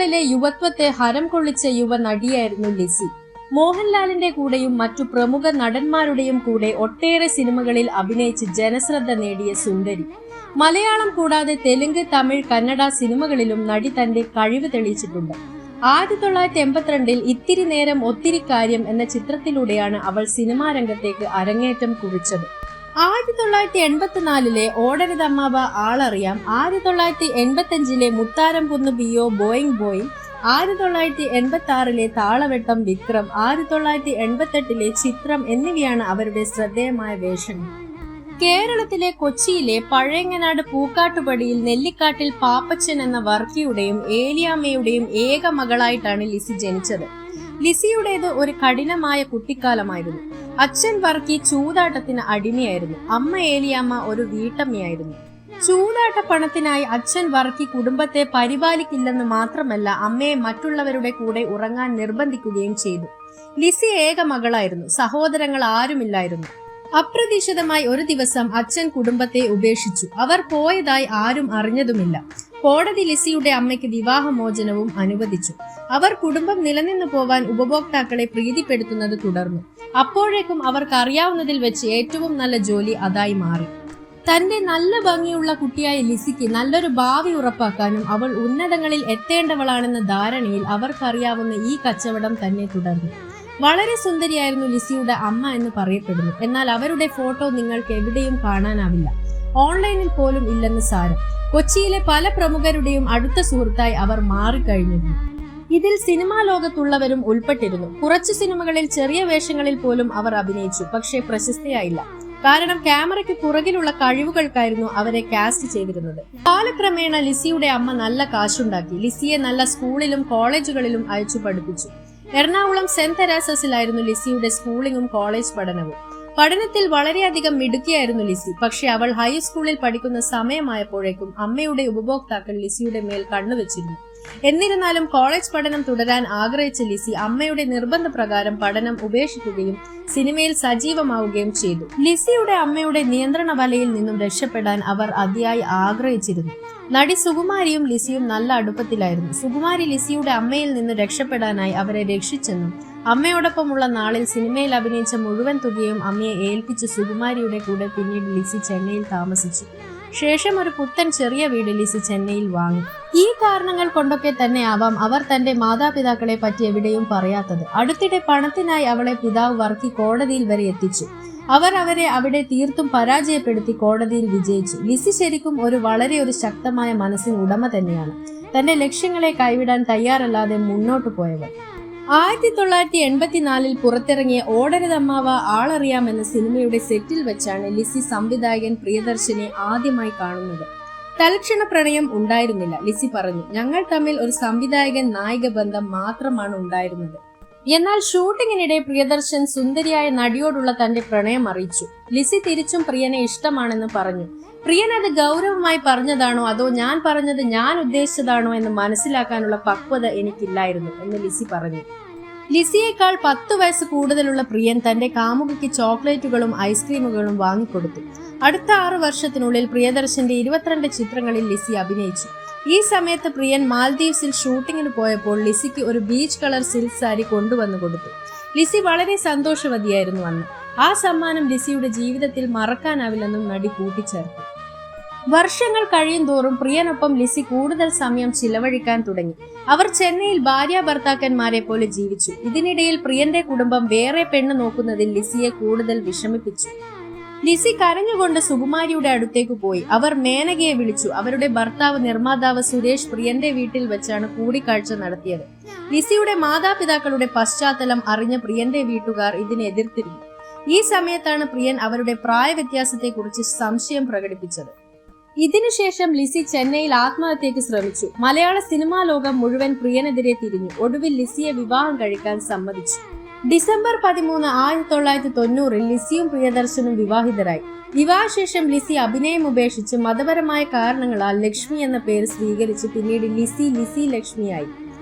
മലയാളികളിലെ യുവത്വത്തെ ഹരം കൊള്ളിച്ച യുവ നടിയായിരുന്നു ലിസി. മോഹൻലാലിന്റെ കൂടെയും മറ്റു പ്രമുഖ നടന്മാരുടെയും കൂടെ ഒട്ടേറെ സിനിമകളിൽ അഭിനയിച്ച് ജനശ്രദ്ധ നേടിയ സുന്ദരി. മലയാളം കൂടാതെ തെലുങ്ക്, തമിഴ്, കന്നഡ സിനിമകളിലും നടി തന്റെ കഴിവ് തെളിയിച്ചിട്ടുണ്ട്. 1982 ഇത്തിരി നേരം ഒത്തിരി കാര്യം എന്ന ചിത്രത്തിലൂടെയാണ് അവൾ സിനിമാ രംഗത്തേക്ക് അരങ്ങേറ്റം കുറിച്ചത്. 1984 ഓടരുതമ്മാവ ആളറിയാം, 1985 മുത്താരം കുന്ന് ബിയോ ബോയിങ് ബോയിങ്, 1986 താളവെട്ടം വിക്രം, 1988 ചിത്രം എന്നിവയാണ് അവരുടെ ശ്രദ്ധേയമായ വേഷങ്ങൾ. കേരളത്തിലെ കൊച്ചിയിലെ പഴയങ്ങനാട് പൂക്കാട്ടുപടിയിൽ നെല്ലിക്കാട്ടിൽ പാപ്പച്ചൻ എന്ന വർക്കിയുടെയും ഏലിയാമ്മയുടെയും ഏക മകളായിട്ടാണ് ലിസി ജനിച്ചത്. ലിസിയുടേത് ഒരു കഠിനമായ കുട്ടിക്കാലമായിരുന്നു. അച്ഛൻ വർക്കി ചൂതാട്ടത്തിന് അടിമയായിരുന്നു. അമ്മ ഏലിയാമ്മ ഒരു വീട്ടമ്മയായിരുന്നു. ചൂതാട്ട പണത്തിനായി അച്ഛൻ വർക്കി കുടുംബത്തെ പരിപാലിക്കില്ലെന്ന് മാത്രമല്ല അമ്മയെ മറ്റുള്ളവരുടെ കൂടെ ഉറങ്ങാൻ നിർബന്ധിക്കുകയും ചെയ്തു. ലിസി ഏക മകളായിരുന്നു. സഹോദരങ്ങൾ ആരുമില്ലായിരുന്നു. അപ്രതീക്ഷിതമായി ഒരു ദിവസം അച്ഛൻ കുടുംബത്തെ ഉപേക്ഷിച്ചു. അവർ പോയതായി ആരും അറിഞ്ഞതുമില്ല. കോടതി ലിസിയുടെ അമ്മയ്ക്ക് വിവാഹമോചനവും അനുവദിച്ചു. അവർ കുടുംബം നിലനിന്നു പോവാൻ ഉപഭോക്താക്കളെ പ്രീതിപ്പെടുത്തുന്നത് തുടർന്നു. അപ്പോഴേക്കും അവർക്കറിയാവുന്നതിൽ വെച്ച് ഏറ്റവും നല്ല ജോലി അതായി മാറി. തന്റെ നല്ല ഭംഗിയുള്ള കുട്ടിയായ ലിസിക്ക് നല്ലൊരു ഭാവി ഉറപ്പാക്കാനും അവൾ ഉന്നതങ്ങളിൽ എത്തേണ്ടവളാണെന്ന ധാരണയിൽ അവർക്കറിയാവുന്ന ഈ കച്ചവടം തന്നെ തുടർന്നു. വളരെ സുന്ദരിയായിരുന്നു ലിസിയുടെ അമ്മ എന്ന് പറയപ്പെടുന്നു. എന്നാൽ അവരുടെ ഫോട്ടോ നിങ്ങൾക്ക് എവിടെയും കാണാനാവില്ല. ഓൺലൈനിൽ പോലും ഇല്ലെന്ന് സാരം. കൊച്ചിയിലെ പല പ്രമുഖരുടെയും അടുത്ത സുഹൃത്തായി അവർ മാറിക്കഴിഞ്ഞിരുന്നു. ഇതിൽ സിനിമാ ലോകത്തുള്ളവരും ഉൾപ്പെട്ടിരുന്നു. കുറച്ചു സിനിമകളിൽ ചെറിയ വേഷങ്ങളിൽ പോലും അവർ അഭിനയിച്ചു. പക്ഷേ പ്രശസ്തയായില്ല. കാരണം ക്യാമറയ്ക്ക് പുറകിലുള്ള കഴിവുകൾക്കായിരുന്നു അവരെ കാസ്റ്റ് ചെയ്തിരുന്നത്. കാലക്രമേണ ലിസിയുടെ അമ്മ നല്ല കാശുണ്ടാക്കി. ലിസിയെ നല്ല സ്കൂളിലും കോളേജുകളിലും അയച്ചു പഠിപ്പിച്ചു. എറണാകുളം സെന്റ് തെരേസസിലായിരുന്നു ലിസിയുടെ സ്കൂളിങ്ങും കോളേജ് പഠനവും. പഠനത്തിൽ വളരെയധികം മിടുക്കിയായിരുന്നു ലിസി. പക്ഷെ അവൾ ഹൈസ്കൂളിൽ പഠിക്കുന്ന സമയമായപ്പോഴേക്കും അമ്മയുടെ ഉപഭോക്താക്കൾ ലിസിയുടെ മേൽ കണ്ണുവെച്ചിരുന്നു. എന്നിരുന്നാലും കോളേജ് പഠനം തുടരാൻ ആഗ്രഹിച്ച ലിസി അമ്മയുടെ നിർബന്ധപ്രകാരം പഠനം ഉപേക്ഷിക്കുകയും സിനിമയിൽ സജീവമാവുകയും ചെയ്തു. ലിസിയുടെ അമ്മയുടെ നിയന്ത്രണ വലയിൽ നിന്നും രക്ഷപ്പെടാൻ അവർ അതിയായി ആഗ്രഹിച്ചിരുന്നു. നടി സുകുമാരിയും ലിസിയും നല്ല അടുപ്പത്തിലായിരുന്നു. സുകുമാരി ലിസിയുടെ അമ്മയിൽ നിന്ന് രക്ഷപ്പെടാനായി അവരെ രക്ഷിച്ചെന്നും അമ്മയോടൊപ്പമുള്ള നാളിൽ സിനിമയിൽ അഭിനയിച്ച മുഴുവൻ തുകയും അമ്മയെ ഏൽപ്പിച്ച് സുകുമാരിയുടെ കൂടെ പിന്നീട് ലിസി ചെന്നൈയിൽ താമസിച്ചു. ശേഷം ഒരു പുത്തൻ ചെറിയ വീട് ലിസി ചെന്നൈയിൽ വാങ്ങി. ഈ കാരണങ്ങൾ കൊണ്ടൊക്കെ തന്നെ ആവാം അവർ തന്റെ മാതാപിതാക്കളെ പറ്റി എവിടെയും പറയാത്തത്. അടുത്തിടെ പണത്തിനായി അവളെ പിതാവ് വർക്കി കോടതിയിൽ വരെ എത്തിച്ചു. അവർ അവരെ അവിടെ തീർത്തും പരാജയപ്പെടുത്തി കോടതിയിൽ വിജയിച്ചു. ലിസി ശരിക്കും വളരെ ശക്തമായ മനസ്സിന് ഉടമ തന്നെയാണ്. തന്റെ ലക്ഷ്യങ്ങളെ കൈവിടാൻ തയ്യാറല്ലാതെ മുന്നോട്ടു പോയവർ. 1984 പുറത്തിറങ്ങിയ ഓടരുതമ്മാവ ആളറിയാം എന്ന സിനിമയുടെ സെറ്റിൽ വെച്ചാണ് ലിസി സംവിധായകൻ പ്രിയദർശനെ ആദ്യമായി കാണുന്നത്. തൽക്ഷണ പ്രണയം ഉണ്ടായിരുന്നില്ല. ലിസി പറഞ്ഞു, ഞങ്ങൾ തമ്മിൽ ഒരു സംവിധായകൻ നായിക ബന്ധം മാത്രമാണ് ഉണ്ടായിരുന്നത്. എന്നാൽ ഷൂട്ടിങ്ങിനിടെ പ്രിയദർശൻ സുന്ദരിയായ നടിയോടുള്ള തന്റെ പ്രണയം അറിയിച്ചു. ലിസി തിരിച്ചും പ്രിയനെ ഇഷ്ടമാണെന്ന് പറഞ്ഞു. പ്രിയൻ അത് ഗൗരവമായി പറഞ്ഞതാണോ അതോ ഞാൻ പറഞ്ഞത് ഞാൻ ഉദ്ദേശിച്ചതാണോ എന്ന് മനസ്സിലാക്കാനുള്ള പക്വത എനിക്കില്ലായിരുന്നു എന്ന് ലിസി പറഞ്ഞു. ലിസിയേക്കാൾ 10 വയസ്സ് കൂടുതലുള്ള പ്രിയൻ തന്റെ കാമുകിക്ക് ചോക്ലേറ്റുകളും ഐസ്ക്രീമുകളും വാങ്ങിക്കൊടുത്തു. അടുത്ത 6 വർഷത്തിനുള്ളിൽ പ്രിയദർശന്റെ 22 ചിത്രങ്ങളിൽ ലിസി അഭിനയിച്ചു. ഈ സമയത്ത് പ്രിയൻ മാൽദീവ്സിൽ ഷൂട്ടിങ്ങിന് പോയപ്പോൾ ലിസിക്ക് ഒരു ബീച്ച് കളർ സിൽക്ക് സാരി കൊണ്ടുവന്നു കൊടുത്തു. ലിസി വളരെ സന്തോഷവതിയായിരുന്നു അന്ന്. ആ സമ്മാനം ലിസിയുടെ ജീവിതത്തിൽ മറക്കാനാവില്ലെന്നും നടി കൂട്ടിച്ചേർത്തു. വർഷങ്ങൾ കഴിയും തോറും പ്രിയനൊപ്പം ലിസി കൂടുതൽ സമയം ചിലവഴിക്കാൻ തുടങ്ങി. അവർ ചെന്നൈയിൽ ഭാര്യ ഭർത്താക്കന്മാരെ പോലെ ജീവിച്ചു. ഇതിനിടയിൽ പ്രിയന്റെ കുടുംബം വേറെ പെണ്ണ് നോക്കുന്നതിൽ ലിസിയെ കൂടുതൽ വിഷമിപ്പിച്ചു. ലിസി കരഞ്ഞുകൊണ്ട് സുകുമാരിയുടെ അടുത്തേക്ക് പോയി. അവർ മേനകയെ വിളിച്ചു. അവരുടെ ഭർത്താവ് നിർമ്മാതാവ് സുരേഷ് പ്രിയന്റെ വീട്ടിൽ വെച്ചാണ് കൂടിക്കാഴ്ച നടത്തിയത്. ലിസിയുടെ മാതാപിതാക്കളുടെ പശ്ചാത്തലം അറിഞ്ഞ പ്രിയന്റെ വീട്ടുകാർ ഇതിനെ എതിർത്തിരുന്നു. ഈ സമയത്താണ് പ്രിയൻ അവരുടെ പ്രായ വ്യത്യാസത്തെക്കുറിച്ച് സംശയം പ്രകടിപ്പിച്ചത്. ഇതിനുശേഷം ലിസി ചെന്നൈയിൽ ആത്മഹത്യക്ക് ശ്രമിച്ചു. മലയാള സിനിമാ ലോകം മുഴുവൻ പ്രിയനെതിരെ തിരിഞ്ഞു. ഒടുവിൽ ലിസിയെ വിവാഹം കഴിക്കാൻ സമ്മതിച്ചു. ഡിസംബർ 13, 1990 ലിസിയും പ്രിയദർശനും വിവാഹിതരായി. വിവാഹശേഷം ലിസി അഭിനയം ഉപേക്ഷിച്ച് മതപരമായ കാരണങ്ങളാൽ ലക്ഷ്മി എന്ന പേര് സ്വീകരിച്ച് പിന്നീട് ലിസി ലക്ഷ്മിയായി.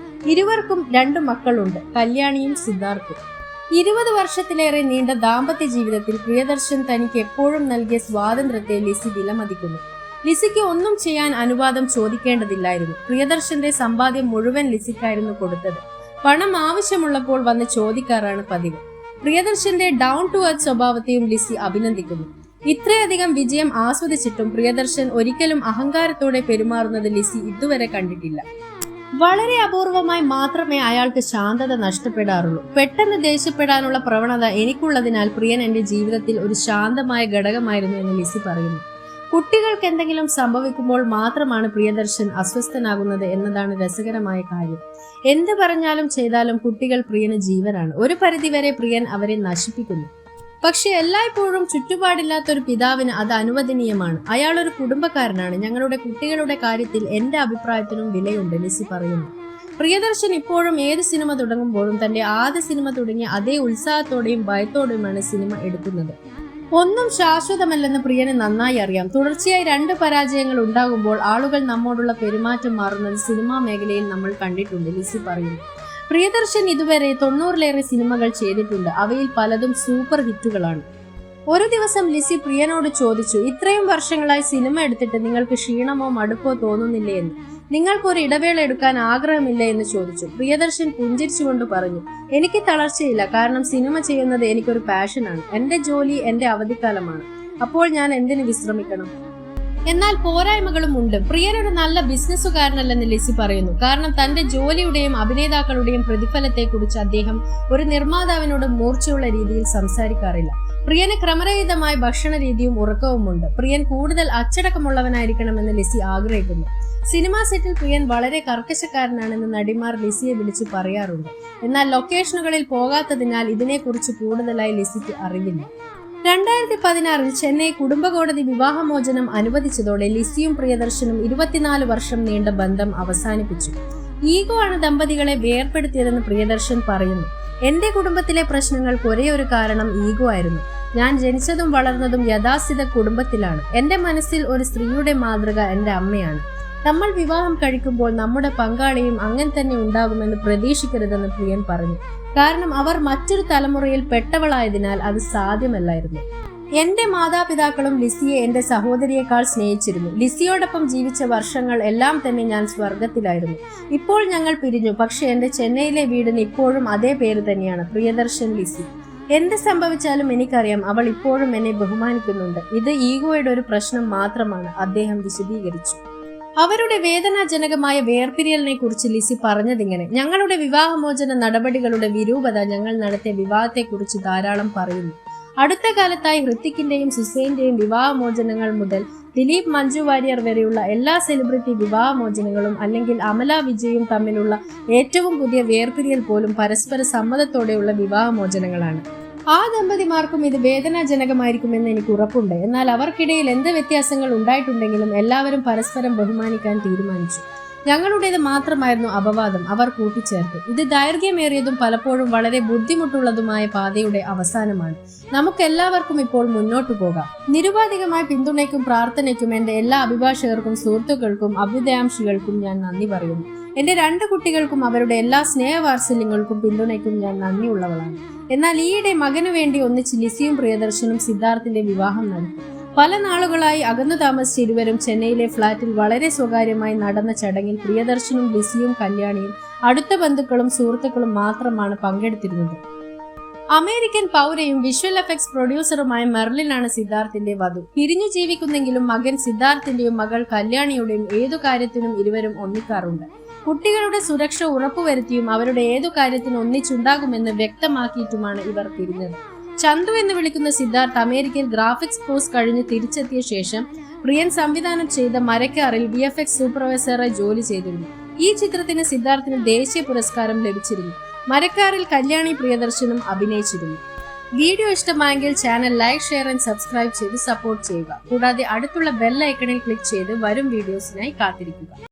ഇരുവർക്കും 2 മക്കളുണ്ട്, കല്യാണിയും സിദ്ധാർത്ഥും. 20 വർഷത്തിലേറെ നീണ്ട ദാമ്പത്യ ജീവിതത്തിൽ പ്രിയദർശൻ തനിക്ക് എപ്പോഴും നൽകിയ സ്വാതന്ത്ര്യത്തെ ലിസി വിലമതിക്കുന്നു. ലിസിക്ക് ഒന്നും ചെയ്യാൻ അനുവാദം ചോദിക്കേണ്ടതില്ലായിരുന്നു. പ്രിയദർശന്റെ സമ്പാദ്യം മുഴുവൻ ലിസിക്കായിരുന്നു കൊടുത്തത്. പണം ആവശ്യമുള്ളപ്പോൾ വന്ന് ചോദിക്കാറാണ് പതിവ്. പ്രിയദർശന്റെ ഡൗൺ ടു എർത്ത് സ്വഭാവത്തെയും ലിസി അഭിനന്ദിക്കുന്നു. ഇത്രയധികം വിജയം ആസ്വദിച്ചിട്ടും പ്രിയദർശൻ ഒരിക്കലും അഹങ്കാരത്തോടെ പെരുമാറുന്നത് ലിസി ഇതുവരെ കണ്ടിട്ടില്ല. വളരെ അപൂർവമായി മാത്രമേ അയാൾക്ക് ശാന്തത നഷ്ടപ്പെടാറുള്ളൂ. പെട്ടെന്ന് ദേഷ്യപ്പെടാനുള്ള പ്രവണത എനിക്കുള്ളതിനാൽ പ്രിയൻ എന്റെ ജീവിതത്തിൽ ഒരു ശാന്തമായ ഘടകമായിരുന്നു എന്ന് ലിസി പറയുന്നു. കുട്ടികൾക്ക് എന്തെങ്കിലും സംഭവിക്കുമ്പോൾ മാത്രമാണ് പ്രിയദർശൻ അസ്വസ്ഥനാകുന്നത് എന്നതാണ് രസകരമായ കാര്യം. എന്ത് പറഞ്ഞാലും ചെയ്താലും കുട്ടികൾ പ്രിയന് ജീവനാണ്. ഒരു പരിധിവരെ പ്രിയൻ അവരെ നശിപ്പിക്കുന്നു. പക്ഷെ എല്ലായ്പ്പോഴും ചുറ്റുപാടില്ലാത്തൊരു പിതാവിന് അത് അനുവദനീയമാണ്. അയാൾ ഒരു കുടുംബക്കാരനാണ്. ഞങ്ങളുടെ കുട്ടികളുടെ കാര്യത്തിൽ എന്റെ അഭിപ്രായത്തിനും വിലയുണ്ട്, ലിസി പറയുന്നു. പ്രിയദർശൻ ഇപ്പോഴും ഏത് സിനിമ തുടങ്ങുമ്പോഴും തന്റെ ആദ്യ സിനിമ തുടങ്ങിയ അതേ ഉത്സാഹത്തോടെയും ഭയത്തോടെയുമാണ് സിനിമ എടുക്കുന്നത്. ഒന്നും ശാശ്വതമല്ലെന്ന് പ്രിയന് നന്നായി അറിയാം. തുടർച്ചയായി 2 പരാജയങ്ങൾ ഉണ്ടാകുമ്പോൾ ആളുകൾ നമ്മോടുള്ള പെരുമാറ്റം മാറുന്നത് സിനിമാ മേഖലയിൽ നമ്മൾ കണ്ടിട്ടുണ്ട്, ലിസി പറയുന്നു. പ്രിയദർശൻ ഇതുവരെ 90-ലേറെ സിനിമകൾ ചെയ്തിട്ടുണ്ട്. അവയിൽ പലതും സൂപ്പർ ഹിറ്റുകളാണ്. ഒരു ദിവസം ലിസി പ്രിയനോട് ചോദിച്ചു, ഇത്രയും വർഷങ്ങളായി സിനിമ എടുത്തിട്ട് നിങ്ങൾക്ക് ക്ഷീണമോ മടുപ്പോ തോന്നുന്നില്ലേ എന്ന്, നിങ്ങൾക്കൊരു ഇടവേള എടുക്കാൻ ആഗ്രഹമില്ല എന്ന് ചോദിച്ചു. പ്രിയദർശൻ പുഞ്ചിരിച്ചുകൊണ്ട് പറഞ്ഞു, എനിക്ക് തളർച്ചയില്ല. കാരണം സിനിമ ചെയ്യുന്നത് എനിക്കൊരു പാഷനാണ്. എന്റെ ജോലി എന്റെ അവധിക്കാലമാണ്. അപ്പോൾ ഞാൻ എന്തിനു വിശ്രമിക്കണം? എന്നാൽ പോരായ്മകളും ഉണ്ട്. പ്രിയനൊരു നല്ല ബിസിനസ്സുകാരനല്ലെന്ന് ലിസി പറയുന്നു. കാരണം തന്റെ ജോലിയുടെയും അഭിനേതാക്കളുടെയും പ്രതിഫലത്തെക്കുറിച്ച് അദ്ദേഹം ഒരു നിർമ്മാതാവിനോട് മൂർച്ചയുള്ള രീതിയിൽ സംസാരിക്കാറില്ല. പ്രിയന് ക്രമരഹിതമായ ഭക്ഷണ രീതിയും ഉറക്കവുമുണ്ട്. പ്രിയൻ കൂടുതൽ അച്ചടക്കമുള്ളവനായിരിക്കണമെന്ന് ലിസി ആഗ്രഹിക്കുന്നു. സിനിമാ സെറ്റിൽ പ്രിയൻ വളരെ കർക്കശക്കാരനാണെന്ന് നടിമാർ ലിസിയെ വിളിച്ചു പറയാറുണ്ട്. എന്നാൽ ലൊക്കേഷനുകളിൽ പോകാത്തതിനാൽ ഇതിനെക്കുറിച്ച് കൂടുതലായി ലിസിക്ക് അറിവില്ല. 2016 ചെന്നൈ കുടുംബകോടതി വിവാഹമോചനം അനുവദിച്ചതോടെ ലിസിയും പ്രിയദർശനും 24 വർഷം നീണ്ട ബന്ധം അവസാനിപ്പിച്ചു. ഈഗോ ആണ് ദമ്പതികളെ വേർപെടുത്തിയതെന്ന് പ്രിയദർശൻ പറയുന്നു. എന്റെ കുടുംബത്തിലെ പ്രശ്നങ്ങൾക്ക് ഒരേ ഒരു കാരണം ഈഗോ ആയിരുന്നു. ഞാൻ ജനിച്ചതും വളർന്നതും യഥാസ്ഥിത കുടുംബത്തിലാണ്. എന്റെ മനസ്സിൽ ഒരു സ്ത്രീയുടെ മാതൃക എന്റെ അമ്മയാണ്. നമ്മൾ വിവാഹം കഴിക്കുമ്പോൾ നമ്മുടെ പങ്കാളിയും അങ്ങനെ തന്നെ ഉണ്ടാകുമെന്ന് പ്രതീക്ഷിക്കരുതെന്ന് പ്രിയൻ പറഞ്ഞു. കാരണം അവർ മറ്റൊരു തലമുറയിൽ പെട്ടവളായതിനാൽ അത് സാധ്യമല്ലായിരുന്നു. എന്റെ മാതാപിതാക്കളും ലിസിയെ എന്റെ സഹോദരിയേക്കാൾ സ്നേഹിച്ചിരുന്നു. ലിസിയോടൊപ്പം ജീവിച്ച വർഷങ്ങൾ എല്ലാം തന്നെ ഞാൻ സ്വർഗത്തിലായിരുന്നു. ഇപ്പോൾ ഞങ്ങൾ പിരിഞ്ഞു. പക്ഷെ എന്റെ ചെന്നൈയിലെ വീടിന് ഇപ്പോഴും അതേ പേര് തന്നെയാണ്, പ്രിയദർശൻ ലിസി. എന്ത് സംഭവിച്ചാലും എനിക്കറിയാം അവൾ ഇപ്പോഴും എന്നെ ബഹുമാനിക്കുന്നുണ്ട്. ഇത് ഈഗോയുടെ ഒരു പ്രശ്നം മാത്രമാണ്, അദ്ദേഹം വിശദീകരിച്ചു. അവരുടെ വേദനാജനകമായ വേർപിരിയലിനെ കുറിച്ച് ലിസി പറഞ്ഞതിങ്ങനെ, ഞങ്ങളുടെ വിവാഹമോചന നടപടികളുടെ വിരൂപത ഞങ്ങൾ നടത്തിയ വിവാഹത്തെക്കുറിച്ച് ധാരാളം പറയുന്നു. അടുത്ത കാലത്തായി ഹൃത്തിക്കിന്റെയും സുസൈന്റെയും വിവാഹമോചനങ്ങൾ മുതൽ ദിലീപ് മഞ്ജു വാര്യർ വരെയുള്ള എല്ലാ സെലിബ്രിറ്റി വിവാഹമോചനങ്ങളും അല്ലെങ്കിൽ അമല വിജയും തമ്മിലുള്ള ഏറ്റവും പുതിയ വേർപിരിയൽ പോലും പരസ്പര സമ്മതത്തോടെയുള്ള വിവാഹമോചനങ്ങളാണ്. ആ ദമ്പതിമാർക്കും ഇത് വേദനാജനകമായിരിക്കുമെന്ന് എനിക്ക് ഉറപ്പുണ്ട്. എന്നാൽ അവർക്കിടയിൽ എന്ത് വ്യത്യാസങ്ങൾ ഉണ്ടായിട്ടുണ്ടെങ്കിലും എല്ലാവരും പരസ്പരം ബഹുമാനിക്കാൻ തീരുമാനിച്ചു. ഞങ്ങളുടേത് മാത്രമായിരുന്നു അപവാദം, അവർ കൂട്ടിച്ചേർത്തു. ഇത് ദൈർഘ്യമേറിയതും പലപ്പോഴും വളരെ ബുദ്ധിമുട്ടുള്ളതുമായ പാതയുടെ അവസാനമാണ്. നമുക്കെല്ലാവർക്കും ഇപ്പോൾ മുന്നോട്ടു പോകാം. നിരുപാധികമായ പിന്തുണയ്ക്കും പ്രാർത്ഥനയ്ക്കും എന്റെ എല്ലാ അഭിഭാഷകർക്കും സുഹൃത്തുക്കൾക്കും അഭ്യുദയാംശികൾക്കും ഞാൻ നന്ദി പറയുന്നു. എന്റെ 2 കുട്ടികൾക്കും അവരുടെ എല്ലാ സ്നേഹവാത്സല്യങ്ങൾക്കും പിന്തുണയ്ക്കും ഞാൻ നന്ദിയുള്ളവളാണ്. എന്നാൽ ഈയിടെ മകനു വേണ്ടി ഒന്നിച്ച് ലിസിയും പ്രിയദർശനും സിദ്ധാർത്ഥിന്റെ വിവാഹം നടത്തി. പല നാളുകളായി അകന്നു താമസിച്ച ഇരുവരും ചെന്നൈയിലെ ഫ്ളാറ്റിൽ വളരെ സ്വകാര്യമായി നടന്ന ചടങ്ങിൽ പ്രിയദർശനും ലിസിയും കല്യാണിയും അടുത്ത ബന്ധുക്കളും സുഹൃത്തുക്കളും മാത്രമാണ് പങ്കെടുത്തിരുന്നത്. അമേരിക്കൻ പൗരയും വിഷ്വൽ എഫക്ട്സ് പ്രൊഡ്യൂസറുമായ മെർലിനാണ് സിദ്ധാർത്ഥിന്റെ വധു. പിരിഞ്ഞു ജീവിക്കുന്നെങ്കിലും മകൻ സിദ്ധാർത്ഥിന്റെയും മകൾ കല്യാണിയുടെയും ഏതു കാര്യത്തിനും ഇരുവരും ഒന്നിക്കാറുണ്ട്. കുട്ടികളുടെ സുരക്ഷ ഉറപ്പുവരുത്തിയും അവരുടെ ഏതു കാര്യത്തിനും ഒന്നിച്ചുണ്ടാകുമെന്ന് വ്യക്തമാക്കിയിട്ടുമാണ് ഇവർ പിരിഞ്ഞത്. ചന്തു എന്ന് വിളിക്കുന്ന സിദ്ധാർത്ഥ് അമേരിക്കയിൽ ഗ്രാഫിക്സ് കോഴ്സ് കഴിഞ്ഞ് തിരിച്ചെത്തിയ ശേഷം പ്രിയൻ സംവിധാനം ചെയ്ത മരക്കാറിൽ VFX സൂപ്പർവൈസറായി ജോലി ചെയ്തിരുന്നു. ഈ ചിത്രത്തിന് സിദ്ധാർത്ഥിന് ദേശീയ പുരസ്കാരം ലഭിച്ചിരുന്നു. മരക്കാറിൽ കല്യാണി പ്രിയദർശനും അഭിനയിച്ചിരുന്നു. വീഡിയോ ഇഷ്ടമായെങ്കിൽ channel like, share and subscribe ചെയ്ത് സപ്പോർട്ട് ചെയ്യുക. കൂടാതെ അടുത്തുള്ള ബെൽ ഐക്കണിൽ ക്ലിക്ക് ചെയ്ത് വരും വീഡിയോസിനായി കാത്തിരിക്കുക.